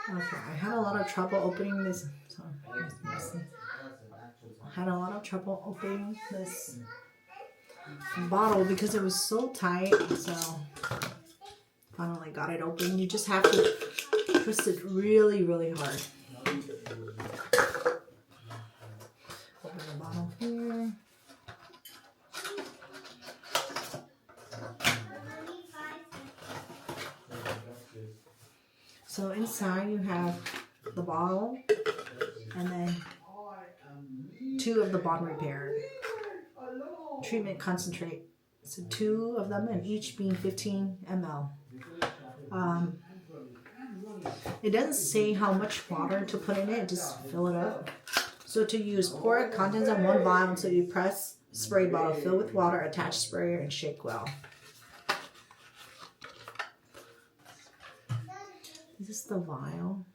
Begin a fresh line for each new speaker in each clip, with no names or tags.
Okay, I had a lot of trouble opening this. Sorry, it's messy. I had a lot of trouble opening this bottle because it was so tight. So finally got it open. You just have to twist it really, really hard. Open the bottle here. So inside you have the bottle and then 2 of the bond repair treatment concentrate. So 2 of them and each being 15 ml. It doesn't say how much water to put in it, just fill it up. So to use, pour it contents on 1 vial until you press spray bottle, fill with water, attach sprayer, and shake well. This is the vial.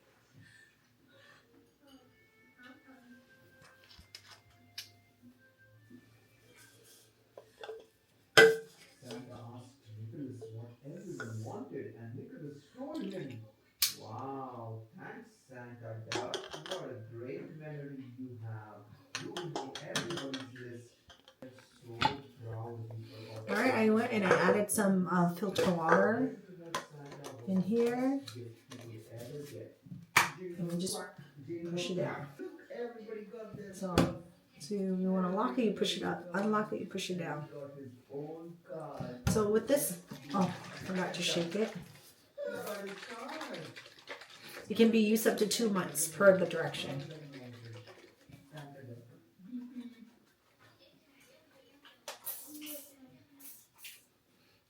Wow, thanks Santa. What a great memory you have. You know everybody's list. So proud of you.
Alright, I went and I added some filter water in here. And we just push it down. So you want to lock it, you push it up. Unlock it, you push it down. So with this, oh, I forgot to shake it. It can be used up to 2 months per the direction.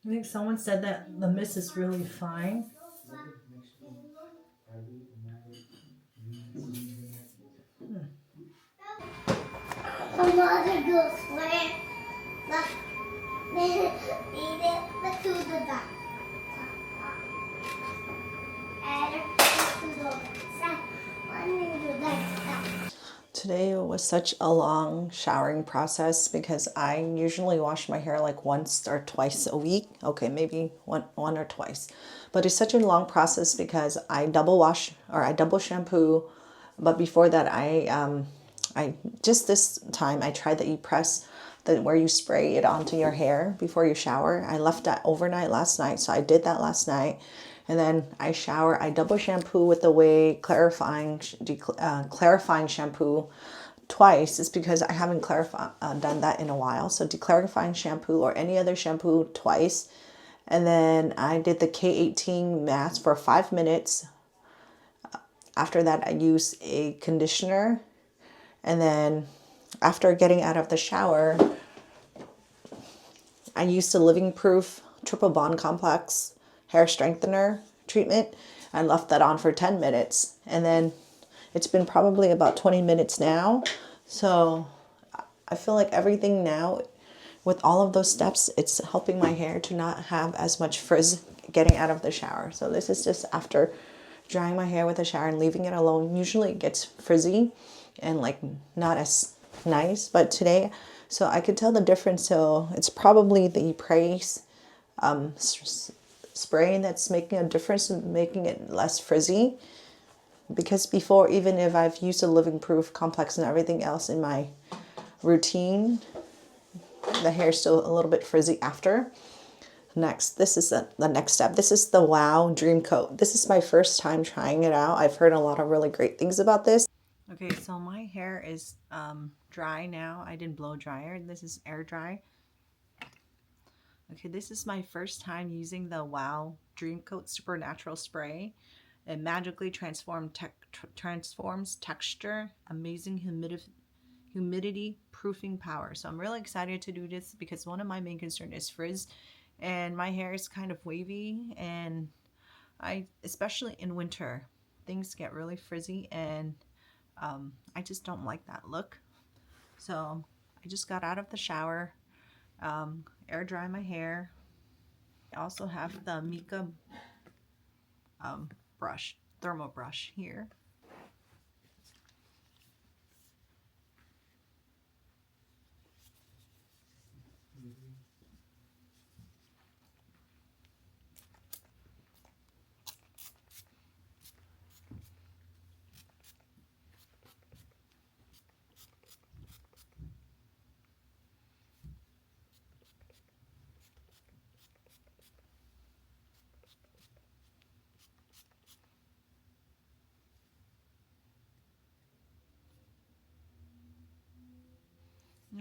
I think someone said that the mist is really fine. Today was such a long showering process because I usually wash my hair like once or twice a week. Okay, maybe one or twice. But it's such a long process because I double wash or I double shampoo. But before that, I just this time I tried the Epres, where you spray it onto your hair before you shower. I left that overnight last night, so I did that last night. And then I shower. I double shampoo with the Way clarifying shampoo twice. It's because I haven't done that in a while. So declarifying shampoo or any other shampoo twice. And then I did the K18 mask for 5 minutes. After that, I use a conditioner. And then after getting out of the shower, I used the Living Proof Triple Bond Complex hair strengthener treatment. I left that on for 10 minutes. And then it's been probably about 20 minutes now. So I feel like everything now, with all of those steps, it's helping my hair to not have as much frizz getting out of the shower. So this is just after drying my hair with a shower and leaving it alone. Usually it gets frizzy and like not as nice, but today, so I could tell the difference. So it's probably the Epres spray that's making a difference and making it less frizzy. Because before, even if I've used a Living Proof complex and everything else in my routine, the hair's still a little bit frizzy after. Next, this is the next step. This is the WOW Dream Coat. This is my first time trying it out. I've heard a lot of really great things about this. Okay, so my hair is dry now. I didn't blow dryer. This is air dry. Okay, this is my first time using the WOW Dream Coat Supernatural Spray. It magically transforms texture, amazing humidity proofing power. So I'm really excited to do this because one of my main concerns is frizz, and my hair is kind of wavy, and especially in winter, things get really frizzy, and I just don't like that look. So I just got out of the shower, air dry my hair. I also have the Mika thermal brush here.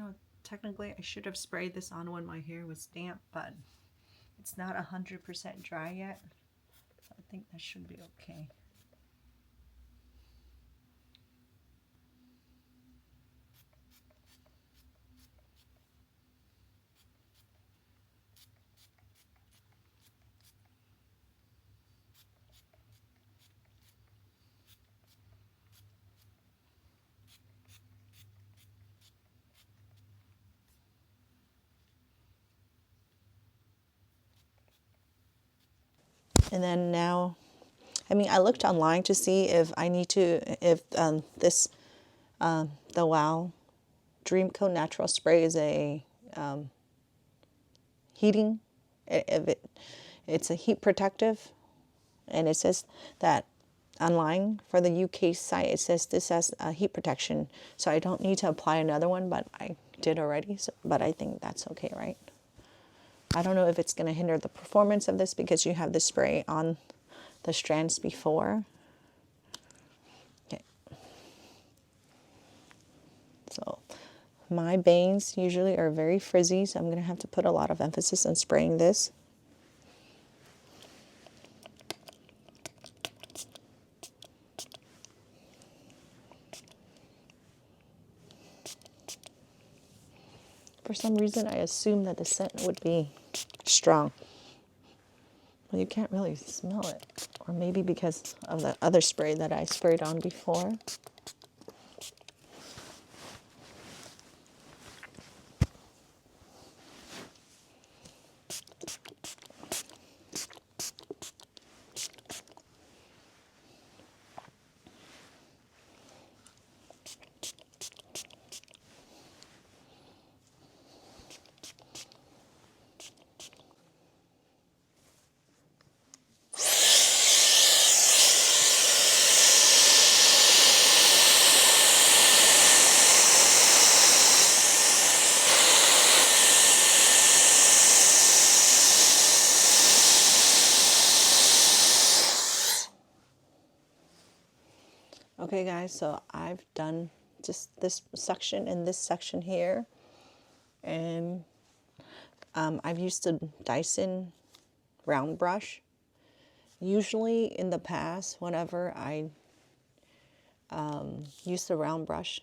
know, technically I should have sprayed this on when my hair was damp, but it's not 100% dry yet. So I think that should be okay. And then now, I mean, I looked online to see if I need to, if the WOW Dream Coat Natural Spray is a heating, if it's a heat protective, and it says that online for the UK site, it says this has a heat protection, so I don't need to apply another one, but I did already, so, but I think that's okay, right? I don't know if it's going to hinder the performance of this because you have the spray on the strands before. Okay. So my bangs usually are very frizzy, so I'm going to have to put a lot of emphasis on spraying this. For some reason, I assumed that the scent would be strong. Well, you can't really smell it. Or maybe because of the other spray that I sprayed on before. Okay guys, so I've done just this section and this section here, and I've used a Dyson round brush. Usually in the past, whenever I use the round brush,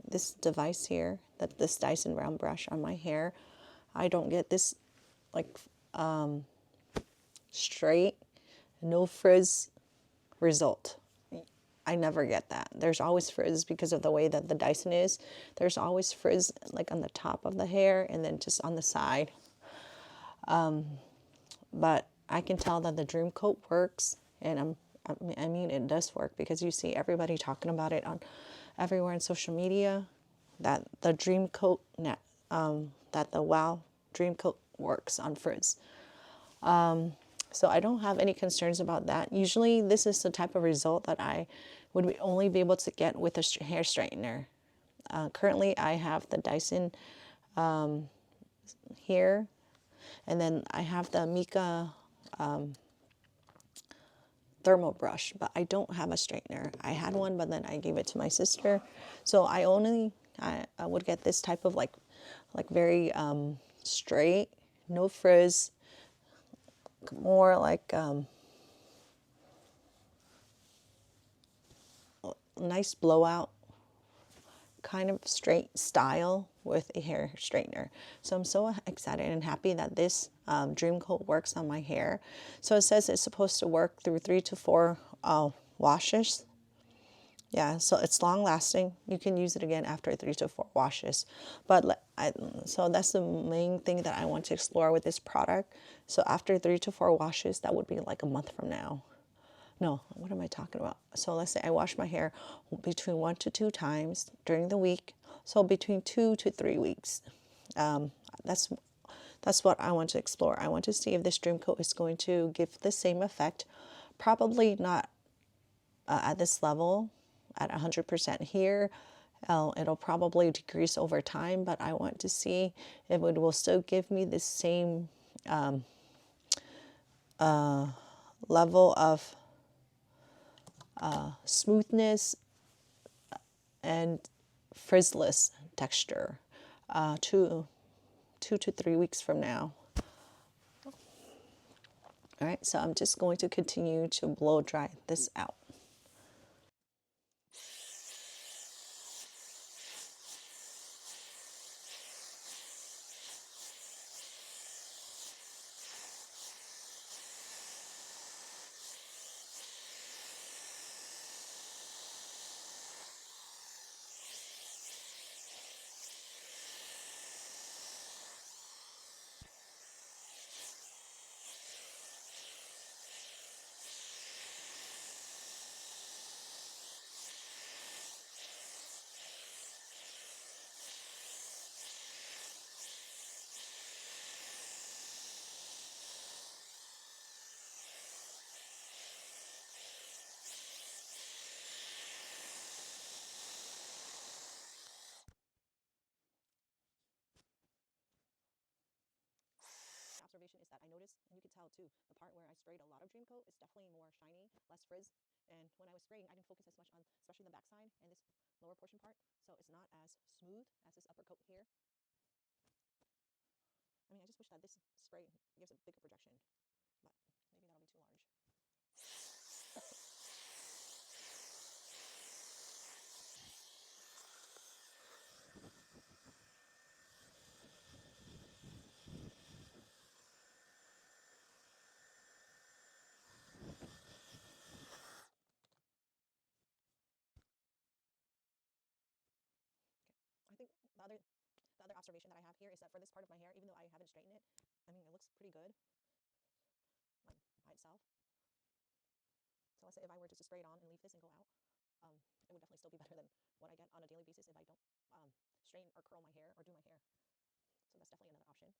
this device here, this Dyson round brush on my hair, I don't get this like straight, no frizz result. I never get that. There's always frizz because of the way that the Dyson is. There's always frizz like on the top of the hair and then just on the side. But I can tell that the Dream Coat works, and I mean it does work because you see everybody talking about it on everywhere on social media, that the Dream Coat, that the WOW Dream Coat works on frizz. So I don't have any concerns about that. Usually this is the type of result that I would only be able to get with a hair straightener. Currently I have the Dyson here, and then I have the Mika thermal brush, but I don't have a straightener. I had one, but then I gave it to my sister. So I would get this type of like very straight, no frizz, more like nice blowout kind of straight style with a hair straightener. So I'm so excited and happy that this Dream Coat works on my hair. So it says it's supposed to work through 3 to 4 washes. Yeah, so it's long lasting. You can use it again after 3 to 4 washes. But so that's the main thing that I want to explore with this product. So after 3 to 4 washes, that would be like a month from now. No, what am I talking about? So let's say I wash my hair between 1 to 2 times during the week. So between 2 to 3 weeks. That's what I want to explore. I want to see if this Dream Coat is going to give the same effect. Probably not at this level, at 100% here. It'll probably decrease over time, but I want to see if it will still give me the same level of smoothness and frizzless texture. 2 to 3 weeks from now. All right, so I'm just going to continue to blow dry this out. Observation is that I noticed, and you can tell too, the part where I sprayed a lot of Dream Coat is definitely more shiny, less frizz. And when I was spraying, I didn't focus as much on, especially the backside and this lower portion part, so it's not as smooth as this upper coat here. I mean, I just wish that this spray gives a bigger projection, but maybe that'll be too large. I think the other observation that I have here is that for this part of my hair, even though I haven't straightened it, I mean, it looks pretty good, like by itself. So let's say if I were just to spray it on and leave this and go out, it would definitely still be better than what I get on a daily basis if I don't straighten or curl my hair or do my hair. So that's definitely another option.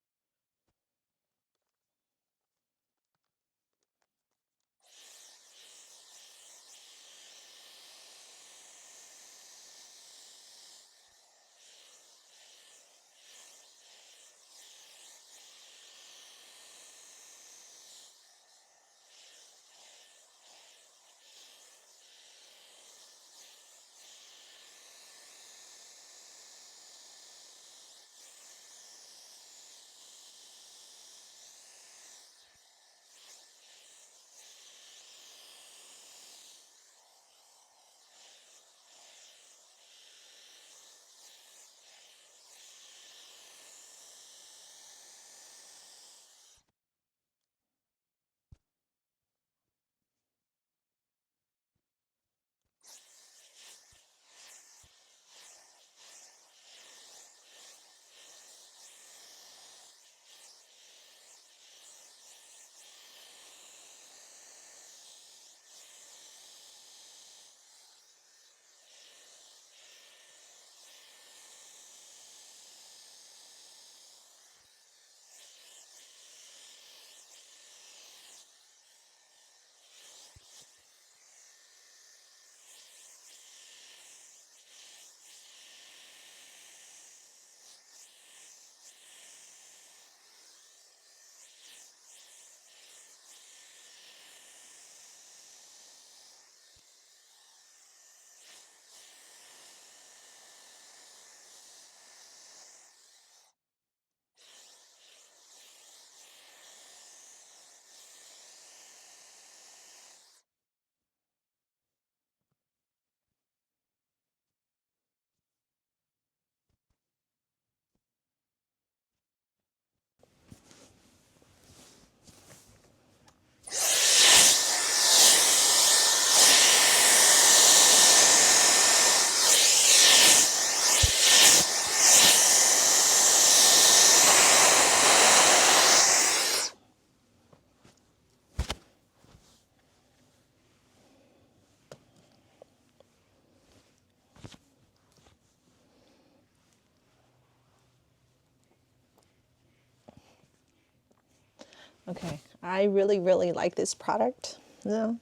Okay, I really, really like this product. No,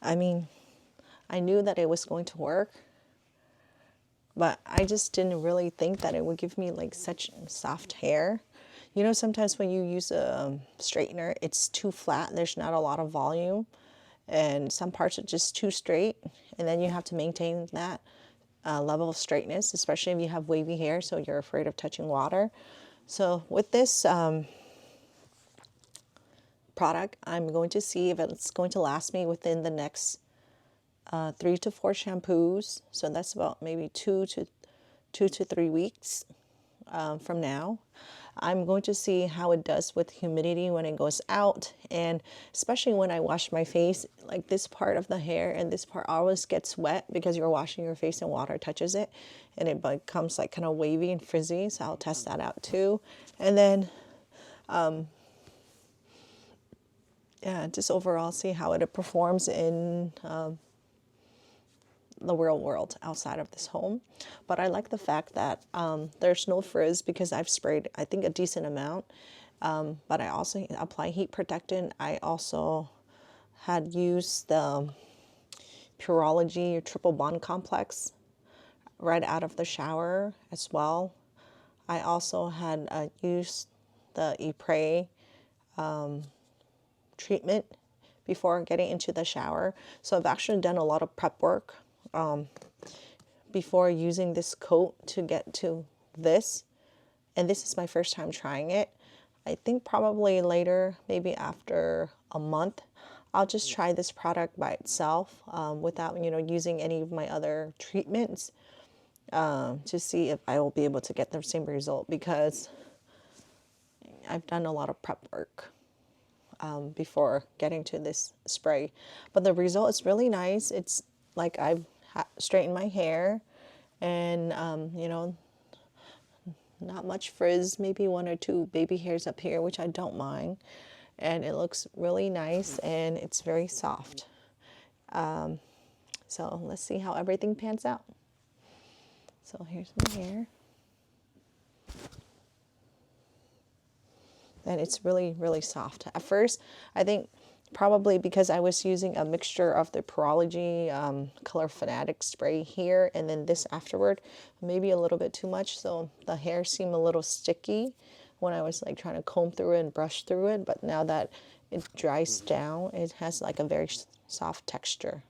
I mean, I knew that it was going to work, but I just didn't really think that it would give me like such soft hair. You know, sometimes when you use a straightener, it's too flat. There's not a lot of volume, and some parts are just too straight, and then you have to maintain that. level of straightness, especially if you have wavy hair, so you're afraid of touching water. So with this product, I'm going to see if it's going to last me within the next 3 to 4 shampoos. So that's about maybe 2 to 3 weeks from now. I'm going to see how it does with humidity when it goes out, and especially when I wash my face, like this part of the hair and this part always gets wet because you're washing your face and water touches it, and it becomes like kind of wavy and frizzy. So I'll test that out too. And then yeah, just overall see how it performs in the real world outside of this home. But I like the fact that there's no frizz because I've sprayed, I think, a decent amount. But I also apply heat protectant. I also had used the Pureology triple bond complex right out of the shower as well. I also had used the Epres treatment before getting into the shower. So I've actually done a lot of prep work before using this coat to get to this. And this is my first time trying it. I think probably later, maybe after a month, I'll just try this product by itself without, using any of my other treatments to see if I will be able to get the same result, because I've done a lot of prep work before getting to this spray. But the result is really nice. It's like I've straightened my hair, and not much frizz, maybe 1 or 2 baby hairs up here, which I don't mind. And it looks really nice, and it's very soft. So let's see how everything pans out. So here's my hair. And it's really, really soft. At first, I think probably because I was using a mixture of the Pureology Color Fanatic spray here and then this afterward, maybe a little bit too much. So the hair seemed a little sticky when I was like trying to comb through it and brush through it. But now that it dries down, it has like a very soft texture.